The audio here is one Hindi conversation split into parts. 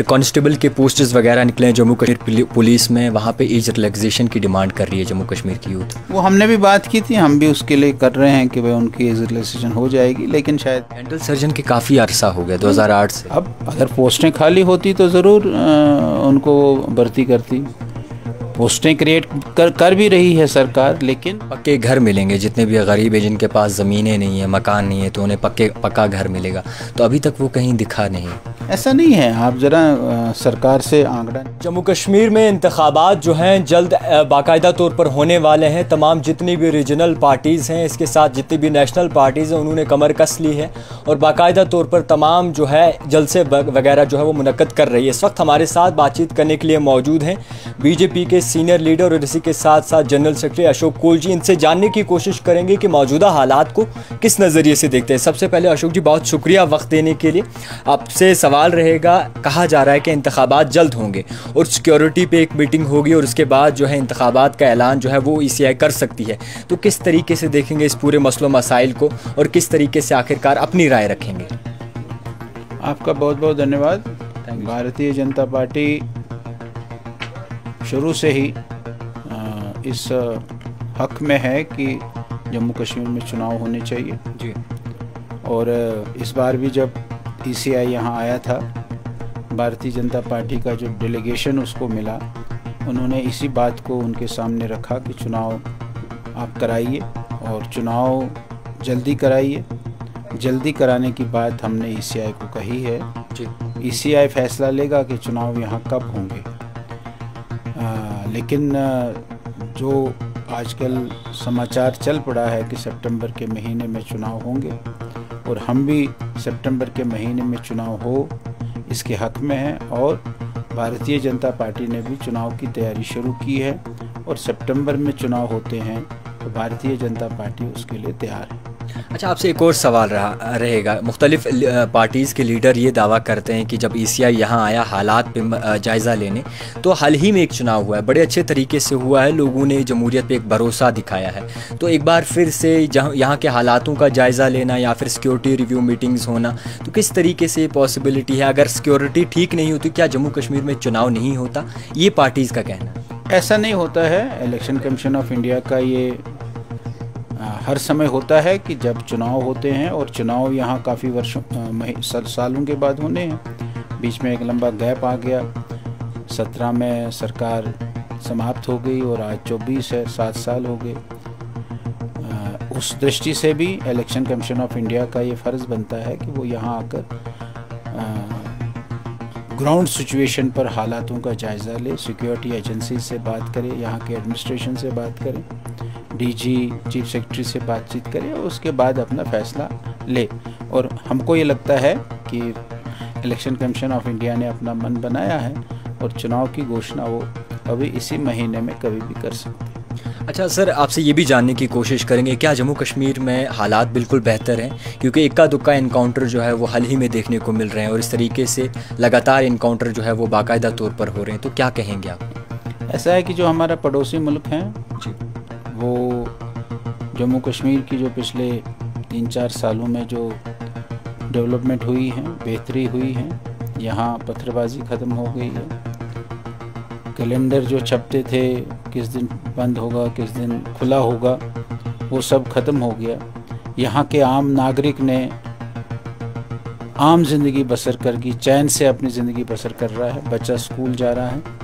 कांस्टेबल के पोस्टर्स वगैरह निकले हैं जम्मू कश्मीर पुलिस में, वहाँ पे एज रिलैक्सेशन की डिमांड कर रही है जम्मू कश्मीर की यूथ। वो हमने भी बात की थी, हम भी उसके लिए कर रहे हैं कि भाई उनकी एज रिलैक्सेशन हो जाएगी, लेकिन शायद डेंटल सर्जन की काफ़ी अरसा हो गया 2008 से। अब अगर पोस्टें खाली होती तो ज़रूर उनको भर्ती करती। पोस्टें क्रिएट कर भी रही है सरकार, लेकिन पक्के घर मिलेंगे जितने भी गरीब है जिनके पास ज़मीनें नहीं है, मकान नहीं है, तो उन्हें पक्का घर मिलेगा। तो अभी तक वो कहीं दिखा नहीं। ऐसा नहीं है, आप ज़रा सरकार से आंकड़ा। जम्मू कश्मीर में इंतखाबात जो हैं जल्द बाकायदा तौर पर होने वाले हैं। तमाम जितनी भी रीजनल पार्टीज़ हैं, इसके साथ जितनी भी नेशनल पार्टीज़ हैं, उन्होंने कमर कस ली है और बाकायदा तौर पर तमाम जो है जलसे वगैरह जो है वो मुनक्कद कर रही है। इस वक्त हमारे साथ बातचीत करने के लिए मौजूद हैं बीजेपी के सीनियर लीडर और इसी के साथ साथ जनरल सेक्रेटरी अशोक कोल जी। इनसे जानने की कोशिश करेंगे कि मौजूदा हालात को किस नज़रिए से देखते हैं। सबसे पहले अशोक जी, बहुत शुक्रिया वक्त देने के लिए। आपसे सवाल रहेगा, कहा जा रहा है कि इंतखाबात जल्द होंगे और सिक्योरिटी पे एक मीटिंग होगी और उसके बाद जो है इंतखाबात का ऐलान जो है वो ECI कर सकती है, तो किस तरीके से देखेंगे इस पूरे मसलो मसाइल को और किस तरीके से आखिरकार अपनी राय रखेंगे? आपका बहुत बहुत धन्यवाद। भारतीय जनता पार्टी शुरू से ही इस हक में है कि जम्मू कश्मीर में चुनाव होने चाहिए जी। और इस बार भी जब ECI यहाँ आया था, भारतीय जनता पार्टी का जो डेलीगेशन उसको मिला, उन्होंने इसी बात को उनके सामने रखा कि चुनाव आप कराइए और चुनाव जल्दी कराइए। जल्दी कराने की बात हमने ECI को कही है जी। ECI फैसला लेगा कि चुनाव यहाँ कब होंगे। लेकिन जो आजकल समाचार चल पड़ा है कि सितंबर के महीने में चुनाव होंगे और हम भी सितंबर के महीने में चुनाव हो इसके हक में हैं और भारतीय जनता पार्टी ने भी चुनाव की तैयारी शुरू की है और सितंबर में चुनाव होते हैं तो भारतीय जनता पार्टी उसके लिए तैयार है। अच्छा, आपसे एक और सवाल रहेगा। मुख्तलिफ पार्टीज़ के लीडर ये दावा करते हैं कि जब ECI यहाँ आया हालात पे जायज़ा लेने, तो हाल ही में एक चुनाव हुआ है, बड़े अच्छे तरीके से हुआ है, लोगों ने जमहूरियत पे एक भरोसा दिखाया है। तो एक बार फिर से यहाँ के हालातों का जायज़ा लेना या फिर सिक्योरिटी रिव्यू मीटिंग्स होना, तो किस तरीके से पॉसिबिलिटी है? अगर सिक्योरिटी ठीक नहीं होती क्या जम्मू कश्मीर में चुनाव नहीं होता? ये पार्टीज़ का कहना है। ऐसा नहीं होता है। इलेक्शन कमीशन ऑफ इंडिया का ये हर समय होता है कि जब चुनाव होते हैं और चुनाव यहाँ काफ़ी सालों के बाद होने हैं। बीच में एक लंबा गैप आ गया, 17 में सरकार समाप्त हो गई और आज 24 है, 7 साल हो गए। उस दृष्टि से भी इलेक्शन कमीशन ऑफ इंडिया का ये फ़र्ज़ बनता है कि वो यहाँ आकर ग्राउंड सिचुएशन पर हालातों का जायज़ा ले, सिक्योरिटी एजेंसी से बात करें, यहाँ के एडमिनिस्ट्रेशन से बात करें, DG चीफ सेक्रेटरी से बातचीत करें और उसके बाद अपना फ़ैसला ले। और हमको ये लगता है कि इलेक्शन कमीशन ऑफ इंडिया ने अपना मन बनाया है और चुनाव की घोषणा वो अभी इसी महीने में कभी भी कर सकते हैं। अच्छा सर, आपसे ये भी जानने की कोशिश करेंगे, क्या जम्मू कश्मीर में हालात बिल्कुल बेहतर हैं? क्योंकि इक्का दुक्का इनकाउंटर जो है वो हाल ही में देखने को मिल रहे हैं और इस तरीके से लगातार इनकाउंटर जो है वो बाकायदा तौर पर हो रहे हैं, तो क्या कहेंगे आप? ऐसा है कि जो हमारा पड़ोसी मुल्क हैं जी, वो जम्मू कश्मीर की जो पिछले 3-4 सालों में जो डेवलपमेंट हुई है, बेहतरी हुई है, यहाँ पत्थरबाजी ख़त्म हो गई है। कैलेंडर जो छपते थे किस दिन बंद होगा किस दिन खुला होगा, वो सब ख़त्म हो गया। यहाँ के आम नागरिक ने आम ज़िंदगी बसर कर की, चैन से अपनी ज़िंदगी बसर कर रहा है। बच्चा स्कूल जा रहा है,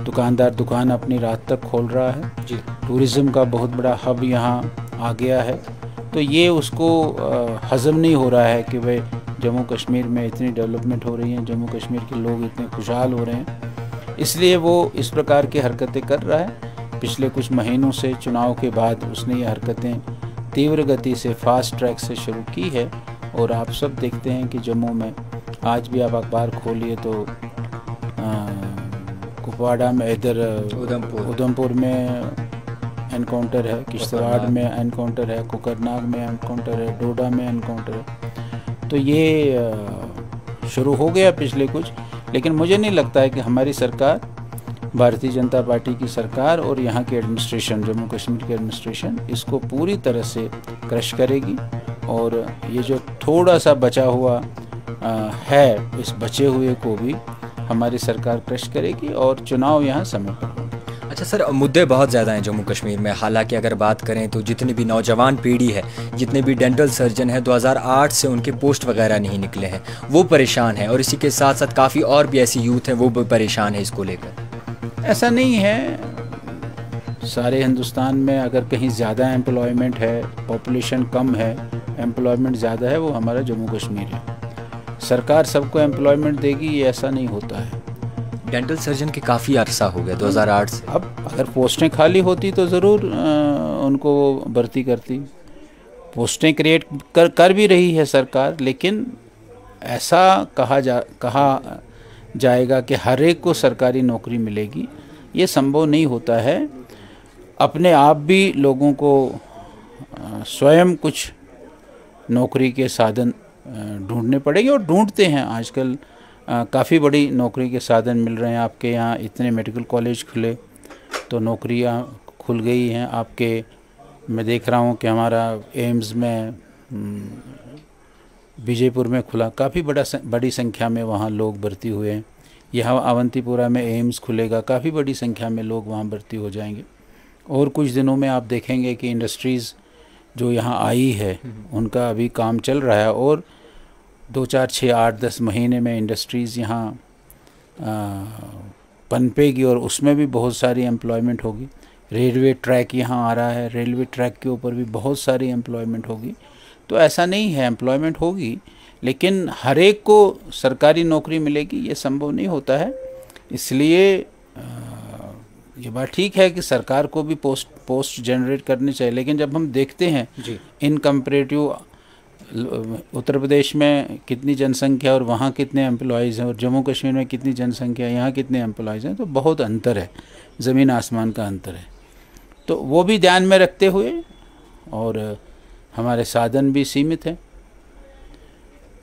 दुकानदार दुकान अपनी रात तक खोल रहा है जी। टूरिज़्म का बहुत बड़ा हब यहाँ आ गया है। तो ये उसको हज़म नहीं हो रहा है कि भाई जम्मू कश्मीर में इतनी डेवलपमेंट हो रही है, जम्मू कश्मीर के लोग इतने खुशहाल हो रहे हैं, इसलिए वो इस प्रकार की हरकतें कर रहा है। पिछले कुछ महीनों से चुनाव के बाद उसने ये हरकतें तीव्र गति से फास्ट ट्रैक से शुरू की है और आप सब देखते हैं कि जम्मू में आज भी आप अखबार खोलिए तो कुपवाड़ा में, इधर उधमपुर में एनकाउंटर है, किश्तवाड़ में एनकाउंटर है, कोकरनाग में एनकाउंटर है, डोडा में एनकाउंटर है। तो ये शुरू हो गया पिछले कुछ, लेकिन मुझे नहीं लगता है कि हमारी सरकार, भारतीय जनता पार्टी की सरकार और यहाँ के एडमिनिस्ट्रेशन, जम्मू कश्मीर के एडमिनिस्ट्रेशन इसको पूरी तरह से क्रश करेगी। और ये जो थोड़ा सा बचा हुआ है, इस बचे हुए को भी हमारी सरकार क्रश करेगी और चुनाव यहाँ समय पर होंगे। अच्छा सर, मुद्दे बहुत ज़्यादा हैं जम्मू कश्मीर में। हालांकि अगर बात करें तो जितनी भी नौजवान पीढ़ी है, जितने भी डेंटल सर्जन हैं, 2008 से उनके पोस्ट वगैरह नहीं निकले हैं, वो परेशान हैं। और इसी के साथ साथ काफ़ी और भी ऐसी यूथ हैं, वो भी परेशान है इसको लेकर। ऐसा नहीं है, सारे हिंदुस्तान में अगर कहीं ज़्यादा एम्प्लॉयमेंट है, पॉपुलेशन कम है, एम्प्लॉयमेंट ज़्यादा है, वो हमारा जम्मू कश्मीर है। सरकार सबको एम्प्लॉयमेंट देगी, ये ऐसा नहीं होता है। डेंटल सर्जन के काफ़ी अरसा हो गया 2008 से। अब अगर पोस्टें खाली होती तो ज़रूर उनको भर्ती करती। पोस्टें क्रिएट कर भी रही है सरकार, लेकिन ऐसा कहा जाएगा कि हर एक को सरकारी नौकरी मिलेगी, ये संभव नहीं होता है। अपने आप भी लोगों को स्वयं कुछ नौकरी के साधन ढूंढने पड़ेंगे और ढूंढते हैं आजकल। काफ़ी बड़ी नौकरी के साधन मिल रहे हैं। आपके यहाँ इतने मेडिकल कॉलेज खुले तो नौकरियाँ खुल गई हैं आपके। मैं देख रहा हूँ कि हमारा एम्स में विजयपुर में खुला, काफ़ी बड़ी संख्या में वहाँ लोग भर्ती हुए हैं। यहाँ अवंतीपुरा में एम्स खुलेगा, काफ़ी बड़ी संख्या में लोग वहाँ भर्ती हो जाएंगे। और कुछ दिनों में आप देखेंगे कि इंडस्ट्रीज़ जो यहाँ आई है उनका अभी काम चल रहा है और 2, 4, 6, 8, 10 महीने में इंडस्ट्रीज़ यहाँ पनपेगी और उसमें भी बहुत सारी एम्प्लॉयमेंट होगी। रेलवे ट्रैक यहाँ आ रहा है, रेलवे ट्रैक के ऊपर भी बहुत सारी एम्प्लॉयमेंट होगी। तो ऐसा नहीं है, एम्प्लॉयमेंट होगी, लेकिन हर एक को सरकारी नौकरी मिलेगी ये संभव नहीं होता है। इसलिए ये बात ठीक है कि सरकार को भी पोस्ट जनरेट करनी चाहिए, लेकिन जब हम देखते हैं इन कंपैरेटिव उत्तर प्रदेश में कितनी जनसंख्या और वहाँ कितने एम्प्लॉयज़ हैं और जम्मू कश्मीर में कितनी जनसंख्या, यहाँ कितने एम्प्लॉयज़ हैं, तो बहुत अंतर है, ज़मीन आसमान का अंतर है। तो वो भी ध्यान में रखते हुए, और हमारे साधन भी सीमित हैं,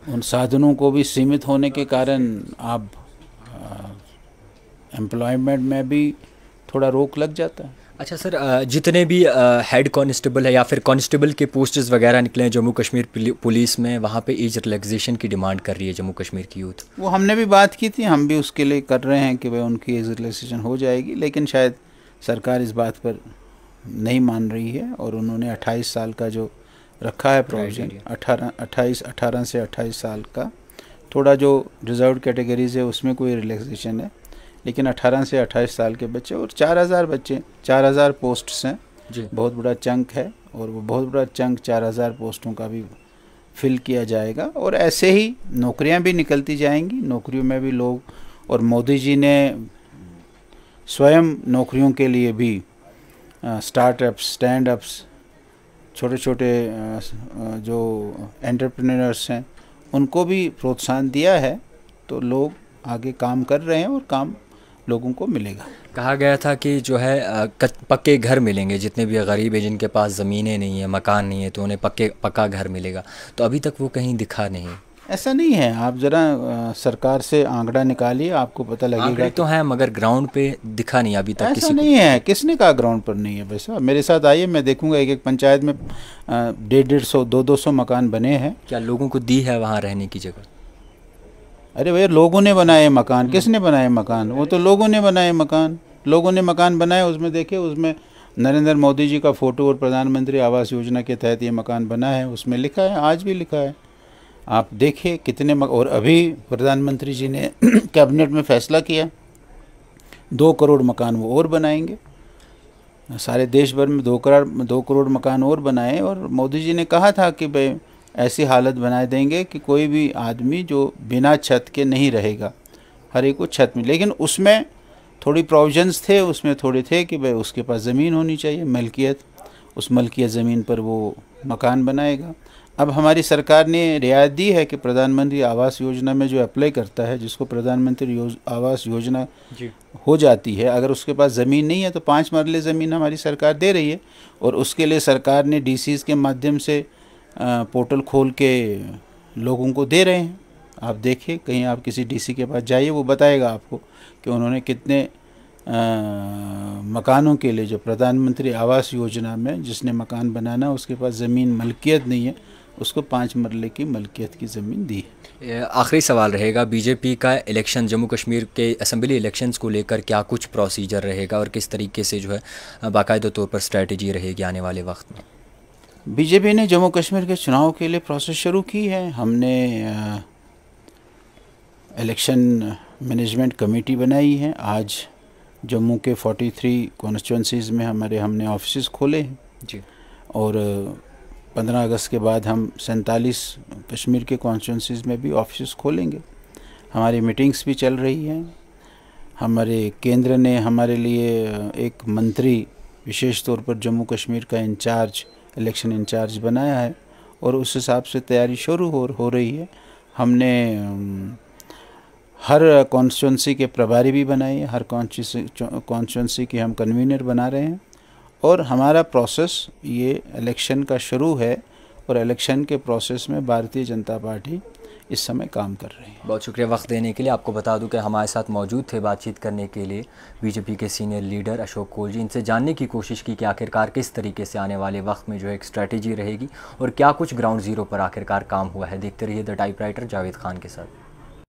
उन साधनों को भी सीमित होने के कारण अब एम्प्लॉयमेंट में भी थोड़ा रोक लग जाता है। अच्छा सर, जितने भी हेड कांस्टेबल है या फिर कांस्टेबल के पोस्ट्स वगैरह निकले हैं जम्मू कश्मीर पुलिस में, वहाँ पे एज रिलैक्सेशन की डिमांड कर रही है जम्मू कश्मीर की यूथ। वो हमने भी बात की थी, हम भी उसके लिए कर रहे हैं कि भाई उनकी एज रिलैक्सेशन हो जाएगी, लेकिन शायद सरकार इस बात पर नहीं मान रही है और उन्होंने 28 साल का जो रखा है प्रोविजन, 18 से 28 साल का, थोड़ा जो रिजर्व कैटेगरीज है उसमें कोई रिलैक्सेशन है, लेकिन 18 से 28 साल के बच्चे और 4000 बच्चे, 4000 पोस्ट्स हैं, बहुत बड़ा चंक है और वो बहुत बड़ा चंक 4000 पोस्टों का भी फिल किया जाएगा और ऐसे ही नौकरियां भी निकलती जाएंगी, नौकरियों में भी लोग। और मोदी जी ने स्वयं नौकरियों के लिए भी स्टार्टअप्स, स्टैंड अप्स, छोटे छोटे जो एंटरप्रेन्योर्स हैं उनको भी प्रोत्साहन दिया है, तो लोग आगे काम कर रहे हैं और काम लोगों को मिलेगा। कहा गया था कि जो है पक्के घर मिलेंगे, जितने भी गरीब हैं जिनके पास ज़मीनें नहीं है, मकान नहीं है, तो उन्हें पक्का घर मिलेगा, तो अभी तक वो कहीं दिखा नहीं। ऐसा नहीं है, आप ज़रा सरकार से आंकड़ा निकालिए, आपको पता लगेगा। तो है मगर ग्राउंड पे दिखा नहीं अभी तक। ऐसा किसी नहीं है, किसने कहा ग्राउंड पर नहीं है? वैसा मेरे साथ आइए, मैं देखूंगा एक एक पंचायत में 150-150, 200 मकान बने हैं। क्या लोगों को दी है वहाँ रहने की जगह? अरे भैया, लोगों ने बनाए मकान, किसने बनाए मकान? वो तो लोगों ने बनाए मकान, लोगों ने मकान बनाए। उसमें देखिए, उसमें नरेंद्र मोदी जी का फ़ोटो और प्रधानमंत्री आवास योजना के तहत ये मकान बना है, उसमें लिखा है, आज भी लिखा है। आप देखिए कितने और अभी प्रधानमंत्री जी ने कैबिनेट में फैसला किया 2 करोड़ मकान वो और बनाएंगे, सारे देश भर में 2 करोड़ मकान और बनाए। और मोदी जी ने कहा था कि भाई ऐसी हालत बना देंगे कि कोई भी आदमी जो बिना छत के नहीं रहेगा, हर एक को छत मिले। लेकिन उसमें थोड़ी प्रोविजंस थे, उसमें थोड़े थे कि भाई उसके पास ज़मीन होनी चाहिए, मलकियत, उस मलकियत ज़मीन पर वो मकान बनाएगा। अब हमारी सरकार ने रियायत दी है कि प्रधानमंत्री आवास योजना में जो अप्लाई करता है, जिसको प्रधानमंत्री आवास योजना हो जाती है, अगर उसके पास ज़मीन नहीं है तो 5 मरले ज़मीन हमारी सरकार दे रही है। और उसके लिए सरकार ने डीसीज़ के माध्यम से पोर्टल खोल के लोगों को दे रहे हैं। आप देखिए, कहीं आप किसी डीसी के पास जाइए, वो बताएगा आपको कि उन्होंने कितने मकानों के लिए, जो प्रधानमंत्री आवास योजना में जिसने मकान बनाना उसके पास ज़मीन मलकियत नहीं है, उसको 5 मरले की मलकियत की ज़मीन दी है। आखिरी सवाल रहेगा, बीजेपी का इलेक्शन जम्मू कश्मीर के असम्बली इलेक्शंस को लेकर क्या कुछ प्रोसीजर रहेगा और किस तरीके से जो है बाकायदा तौर पर स्ट्रेटजी रहेगी आने वाले वक्त में? बीजेपी ने जम्मू कश्मीर के चुनाव के लिए प्रोसेस शुरू की है। हमने इलेक्शन मैनेजमेंट कमेटी बनाई है। आज जम्मू के 43 कॉन्स्टिट्यूंसीज़ में हमने ऑफिस खोले हैं जी, और 15 अगस्त के बाद हम 47 कश्मीर के कॉन्स्टिट्यूंसीज़ में भी ऑफिस खोलेंगे। हमारी मीटिंग्स भी चल रही हैं। हमारे केंद्र ने हमारे लिए एक मंत्री विशेष तौर पर जम्मू कश्मीर का इंचार्ज, इलेक्शन इंचार्ज बनाया है और उस हिसाब से तैयारी शुरू हो रही है। हमने हर कॉन्स्टिट्यूंसी के प्रभारी भी बनाए हैं, हर कॉन्स्टिट्यूंसी के हम कन्वीनर बना रहे हैं और हमारा प्रोसेस ये इलेक्शन का शुरू है और इलेक्शन के प्रोसेस में भारतीय जनता पार्टी इस समय काम कर रही है। बहुत शुक्रिया वक्त देने के लिए। आपको बता दूं कि हमारे साथ मौजूद थे बातचीत करने के लिए बीजेपी के सीनियर लीडर अशोक कोल जी। इनसे जानने की कोशिश की कि आखिरकार किस तरीके से आने वाले वक्त में जो है एक स्ट्रैटेजी रहेगी और क्या कुछ ग्राउंड ज़ीरो पर आखिरकार काम हुआ है। देखते रहिए द टाइपराइटर जावेद खान के साथ।